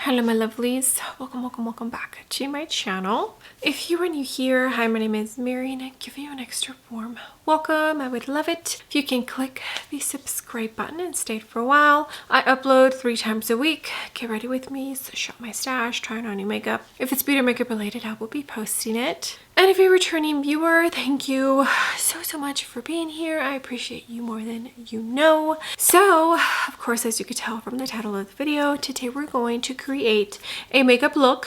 Hello my lovelies, welcome back to my channel. If you are new here, hi, my name is Mary and I give you an extra warm welcome. I would love it if you can click the subscribe button and stay for a while. I upload 3 times a week. Get ready with me, so shop my stash, trying on new makeup. If it's beauty or makeup related, I will be posting it. And if you're a returning viewer, thank you so much for being here. I appreciate you more than you know. So, of course, as you could tell from the title of the video, today we're going to create a makeup look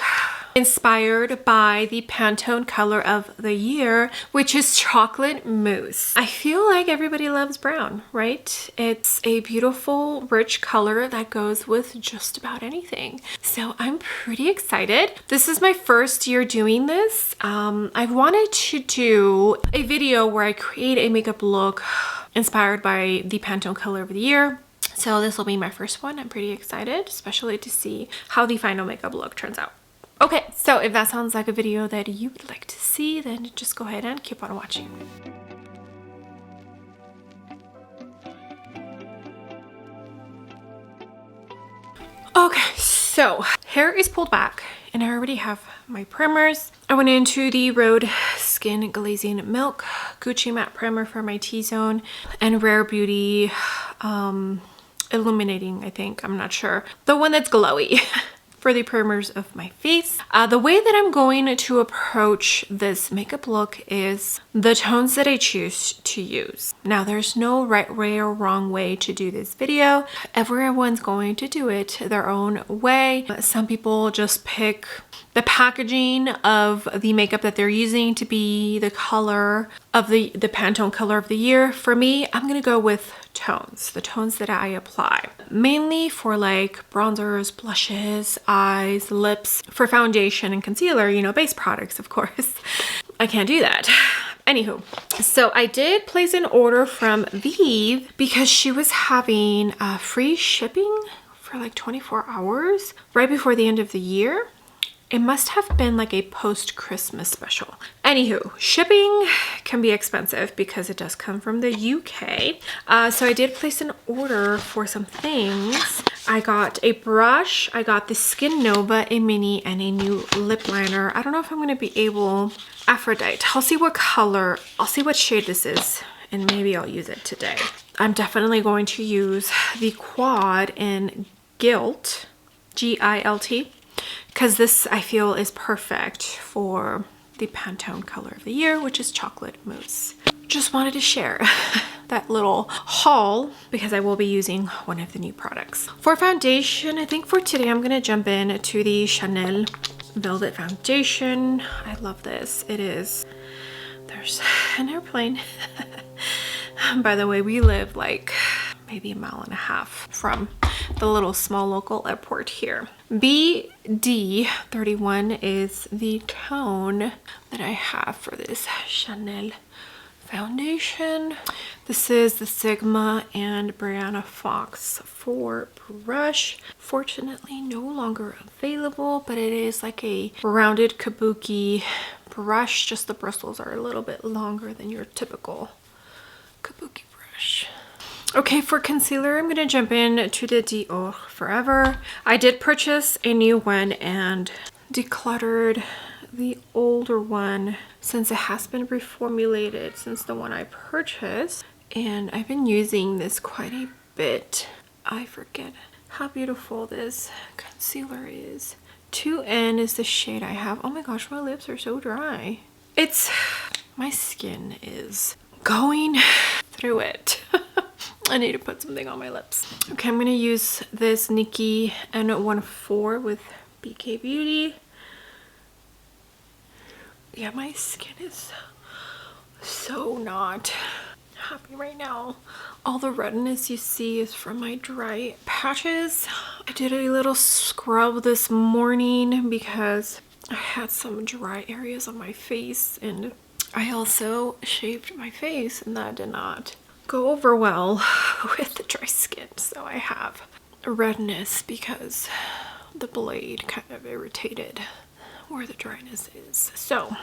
inspired by the Pantone color of the year, which is chocolate mousse. I feel like everybody loves brown, right? It's a beautiful, rich color that goes with just about anything. So I'm pretty excited. This is my first year doing this. I've wanted to do a video where I create a makeup look inspired by the Pantone color of the year. So this will be my first one. I'm pretty excited, especially to see how the final makeup look turns out. Okay, so if that sounds like a video that you would like to see, then just go ahead and keep on watching. Okay, so hair is pulled back and I already have my primers. I went into the Rhode Skin Glazing Milk Gucci Matte Primer for my T-zone and Rare Beauty Illuminating, I think, I'm not sure. The one that's glowy. For the primers of my face. The way that I'm going to approach this makeup look is the tones that I choose to use. Now, there's no right way or wrong way to do this video. Everyone's going to do it their own way. Some people just pick the packaging of the makeup that they're using to be the color of the Pantone color of the year. For me, I'm gonna go with tones, the tones that I apply. Mainly for like bronzers, blushes, eyes, lips. For foundation and concealer, you know, base products, of course. I can't do that. Anywho, so I did place an order from Eaze because she was having free shipping for like 24 hours right before the end of the year. It must have been like a post-Christmas special. Anywho, shipping can be expensive because it does come from the UK. So I did place an order for some things. I got a brush, I got the Skin Nova, a mini, and a new lip liner. I don't know if I'm gonna be able, Aphrodite. I'll see what color, I'll see what shade this is, and maybe I'll use it today. I'm definitely going to use the Quad in Gilt, G-I-L-T. Because this, I feel, is perfect for the Pantone color of the year, which is chocolate mousse. Just wanted to share that little haul because I will be using one of the new products. For foundation, I think for today I'm going to jump in to the Chanel Velvet Foundation. I love this. It is, there's an airplane. By the way, we live like maybe 1.5 miles from the little small local airport here. BD31 is the tone that I have for this Chanel foundation. This is the Sigma and Brianna Fox 4 brush. Fortunately, no longer available, but it is like a rounded kabuki brush. Just the bristles are a little bit longer than your typical kabuki brush. Okay, for concealer, I'm going to jump in to the Dior Forever. I did purchase a new one and decluttered the older one since it has been reformulated since the one I purchased. And I've been using this quite a bit. I forget how beautiful this concealer is. 2N is the shade I have. Oh my gosh, my lips are so dry. My skin is going through it. I need to put something on my lips. Okay, I'm going to use this Nikki N14 with BK Beauty. Yeah, my skin is so not happy right now. All the redness you see is from my dry patches. I did a little scrub this morning because I had some dry areas on my face, and I also shaved my face and that did not go over well with the dry skin, so I have redness because the blade kind of irritated where the dryness is. So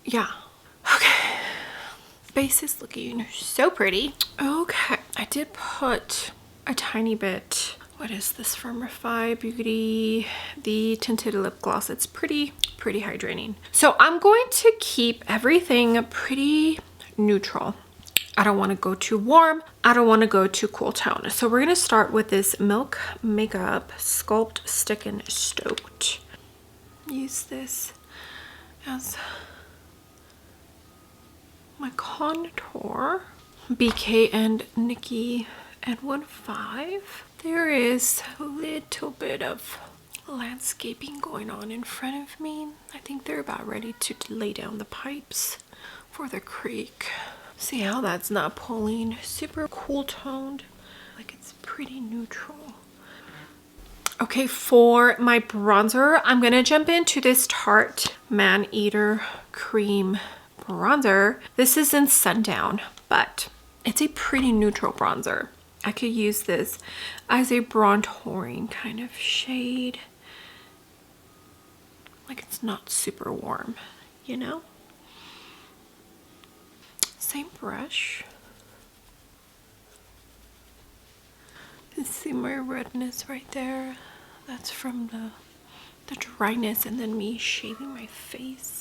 yeah, okay, base is looking so pretty. Okay, I did put a tiny bit what is this from Refi Beauty? The tinted lip gloss. It's pretty hydrating. So I'm going to keep everything pretty neutral. I don't want to go too warm. I don't want to go too cool tone. So we're going to start with this Milk Makeup Sculpt Stick and Stoked. Use this as my contour. BK and Nikki at 1.5. There is a little bit of landscaping going on in front of me. I think they're about ready to lay down the pipes for the creek. See how that's not pulling? Super cool toned. Like it's pretty neutral. Okay, for my bronzer, I'm gonna jump into this Tarte Man Eater Cream bronzer. This is in Sundown, but it's a pretty neutral bronzer. I could use this as a bronzing kind of shade. Like it's not super warm, you know? Same brush. You see my redness right there? That's from the dryness and then me shaving my face.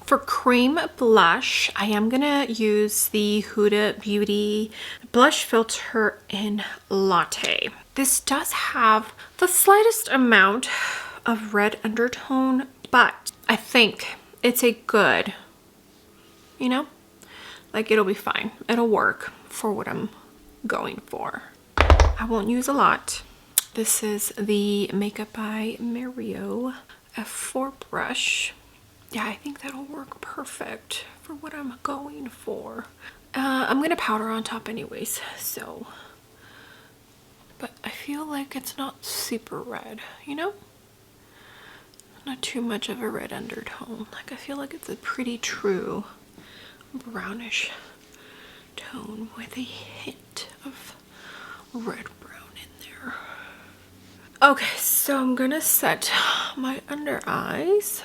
For cream blush, I am gonna use the Huda Beauty Blush Filter in Latte. This does have the slightest amount of red undertone, but I think it's a good, you know, like it'll be fine. It'll work for what I'm going for. I won't use a lot. This is the Makeup by Mario F4 brush. Yeah, I think that'll work perfect for what I'm going for. I'm gonna powder on top anyways, so. But I feel like it's not super red, you know? Not too much of a red undertone. Like I feel like it's a pretty true brownish tone with a hint of red brown in there. Okay, so I'm gonna set my under eyes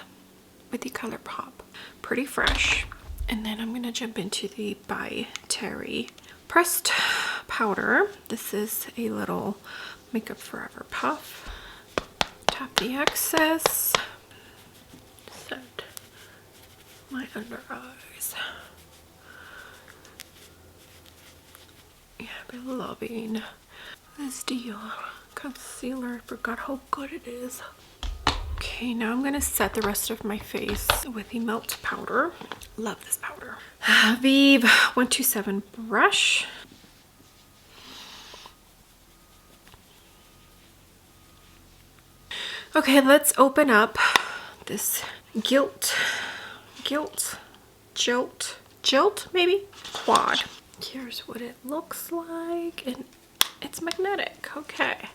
with the ColourPop. Pretty fresh. And then I'm gonna jump into the By Terry pressed powder. This is a little Makeup Forever puff. Tap the excess. Set my under eyes. Yeah, I've been loving this Dior concealer. I forgot how good it is. Okay, now I'm gonna set the rest of my face with the Melt powder. Love this powder. Vive 127 brush. Okay, let's open up this Gilt maybe? Quad. Here's what it looks like, and it's magnetic. Okay.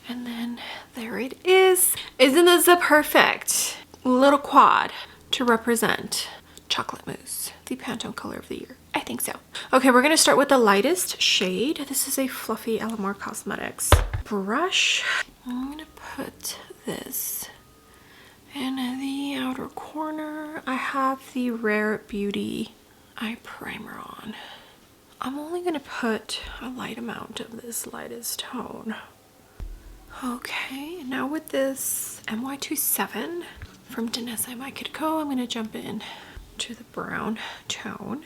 And then there it is. Isn't this a perfect little quad to represent chocolate mousse, the Pantone Color of the Year? I think so. Okay, we're gonna start with the lightest shade. This is a fluffy Alamar Cosmetics brush. I'm gonna put this in the outer corner. I have the Rare Beauty eye primer on. I'm only gonna put a light amount of this lightest tone. Okay, now with this MY27 from Danessa My Kid Co, I'm gonna jump in to the brown tone.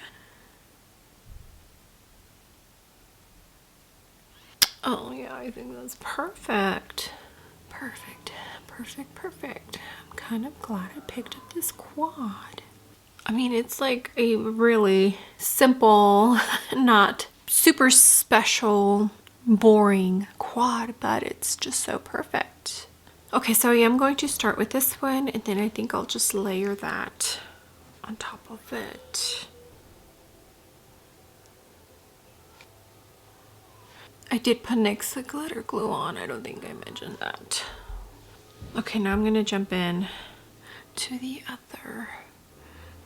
Oh yeah, I think that's perfect. Perfect. I'm kind of glad I picked up this quad. I mean, it's like a really simple, not super special, boring quad, but it's just so perfect. Okay, so I am going to start with this one, and then I think I'll just layer that on top of it. I did put NYX glitter glue on. I don't think I mentioned that. Okay, now I'm gonna jump in to the other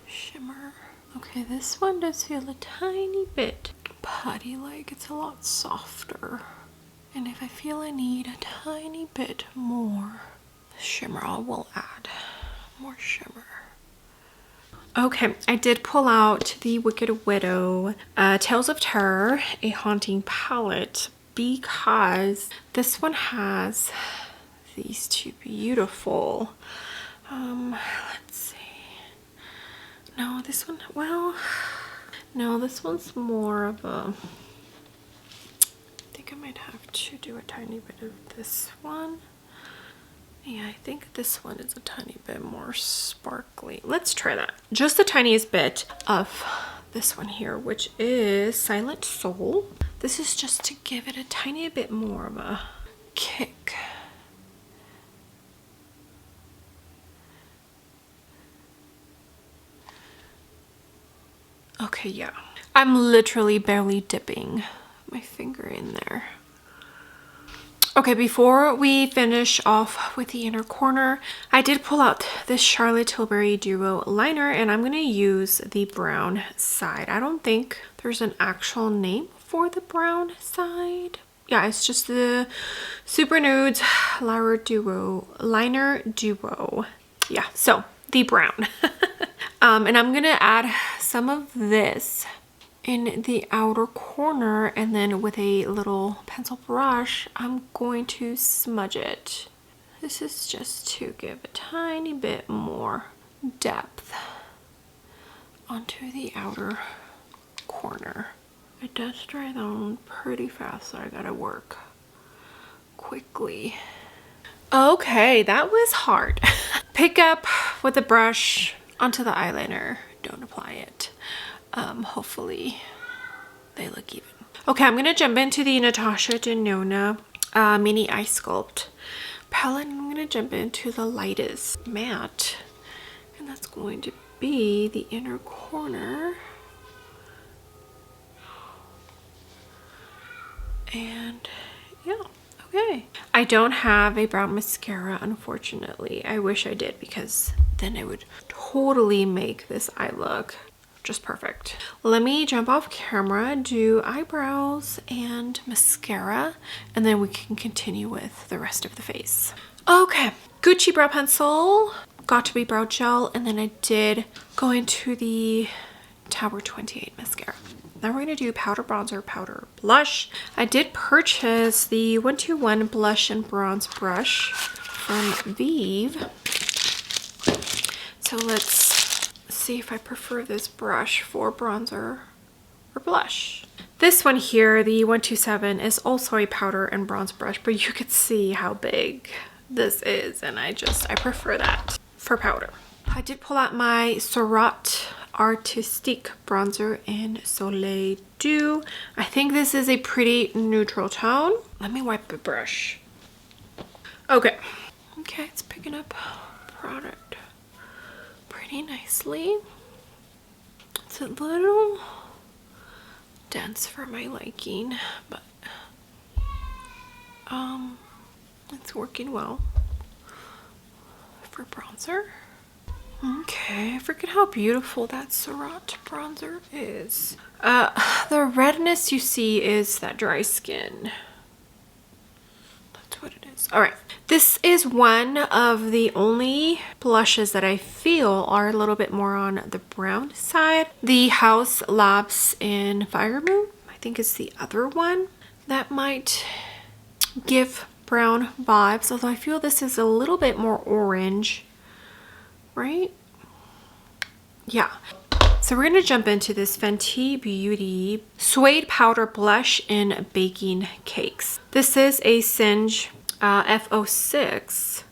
shimmer. Okay, this one does feel a tiny bit putty-like. It's a lot softer. And if I feel I need a tiny bit more shimmer, I will add more shimmer. Okay, I did pull out the Wicked Widow Tales of Terror, a Haunting palette, because this one has these two beautiful, let's see. No, this one, well, no, this one's more of a, I think I might have to do a tiny bit of this one. Yeah, I think this one is a tiny bit more sparkly. Let's try that. Just the tiniest bit of this one here, which is Silent Soul. This is just to give it a tiny bit more of a kick. Okay, yeah. I'm literally barely dipping my finger in there. Okay, before we finish off with the inner corner, I did pull out this Charlotte Tilbury Duo liner, and I'm going to use the brown side. I don't think there's an actual name for the brown side. Yeah, it's just the Super Nudes Liner Duo. Yeah, so the brown. And I'm going to add some of this in the outer corner, and then with a little pencil brush, I'm going to smudge it. This is just to give a tiny bit more depth onto the outer corner. It does dry down pretty fast, so I gotta work quickly. Okay, that was hard. Pick up with a brush onto the eyeliner. Don't apply it. Hopefully they look even. Okay, I'm gonna jump into the Natasha Denona mini eye sculpt palette. I'm gonna jump into the lightest matte, and that's going to be the inner corner. And yeah, okay. I don't have a brown mascara, unfortunately. I wish I did, because then it would totally make this eye look just perfect. Let me jump off camera, do eyebrows and mascara, and then we can continue with the rest of the face. Okay, Gucci brow pencil, Got To Be brow gel, and then I did go into the Tower 28 mascara. Now we're going to do powder bronzer, powder blush. I did purchase the 121 blush and bronze brush from Vive. So let's see if I prefer this brush for bronzer or blush. This one here, the 127, is also a powder and bronze brush, but you could see how big this is, and I prefer that for powder. I did pull out my Surratt Artistique bronzer in Soleil Dew. I think this is a pretty neutral tone. Let me wipe the brush. Okay, it's picking up product pretty nicely. It's a little dense for my liking, but it's working well for bronzer. Okay, I forget how beautiful that Surratt bronzer is. The redness you see is that dry skin. That's what it is. All right, this is one of the only blushes that I feel are a little bit more on the brown side. The Haus Labs in Fire Moon, I think is the other one that might give brown vibes, although I feel this is a little bit more orange. Right? Yeah. So we're going to jump into this Fenty Beauty Suede Powder Blush in Baking Cakes. This is a Singe F06.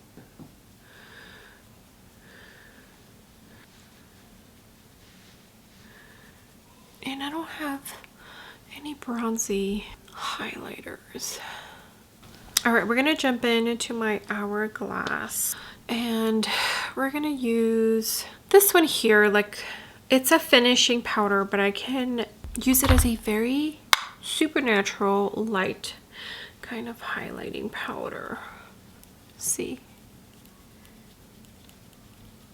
And I don't have any bronzy highlighters. All right, we're going to jump into my Hourglass. And we're gonna use this one here. Like, it's a finishing powder, but I can use it as a very supernatural light kind of highlighting powder. See,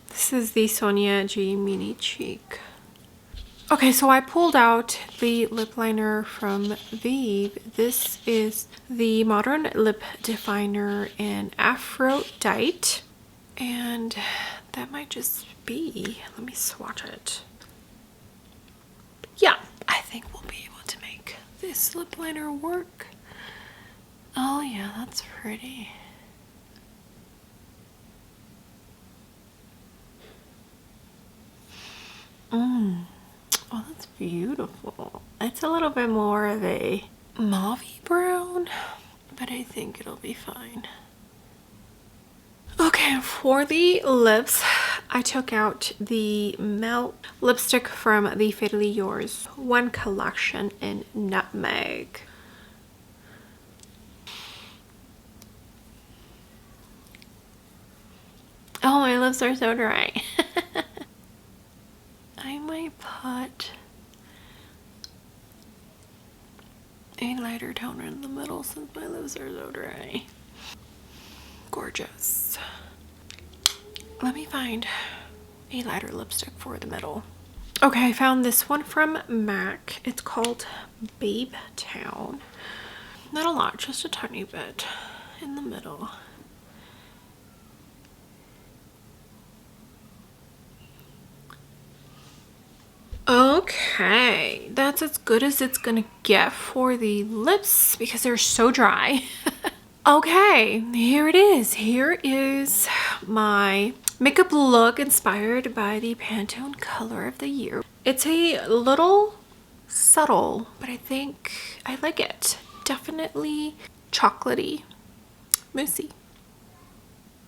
this is the Sonia G Mini Cheek. Okay, so I pulled out the lip liner from Vive. This is the Modern Lip Definer in Aphrodite. And that might just be, let me swatch it. Yeah, I think we'll be able to make this lip liner work. Oh yeah, that's pretty. Oh, that's beautiful. It's a little bit more of a mauve brown, but I think it'll be fine. Okay, for the lips, I took out the Melt lipstick from the Fatally Yours One collection in Nutmeg. Oh, my lips are so dry. I might put a lighter toner in the middle since my lips are so dry. Gorgeous. Let me find a lighter lipstick for the middle. Okay, I found this one from MAC. It's called Babe Town. Not a lot, just a tiny bit in the middle. Okay, that's as good as it's gonna get for the lips because they're so dry. Okay, here it is. Here is my makeup look inspired by the Pantone Color of the Year. It's a little subtle, but I think I like it. Definitely chocolatey, moussey.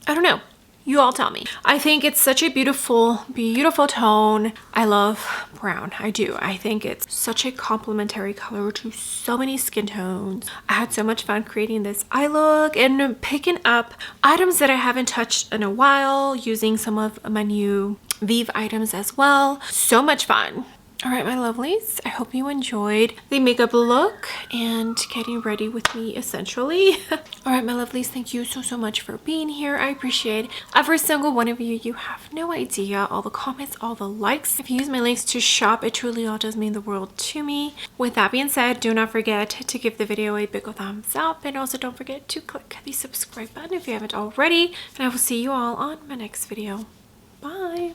I don't know. You all tell me. I think it's such a beautiful, beautiful tone. I love brown. I do. I think it's such a complementary color to so many skin tones. I had so much fun creating this eye look and picking up items that I haven't touched in a while, using some of my new Vive items as well. So much fun. All right, my lovelies, I hope you enjoyed the makeup look and getting ready with me essentially. All right, my lovelies, thank you so much for being here. I appreciate every single one of you. You have no idea. All the comments, all the likes. If you use my links to shop, it truly all does mean the world to me. With that being said, do not forget to give the video a big thumbs up, and also don't forget to click the subscribe button if you haven't already. And I will see you all on my next video. Bye.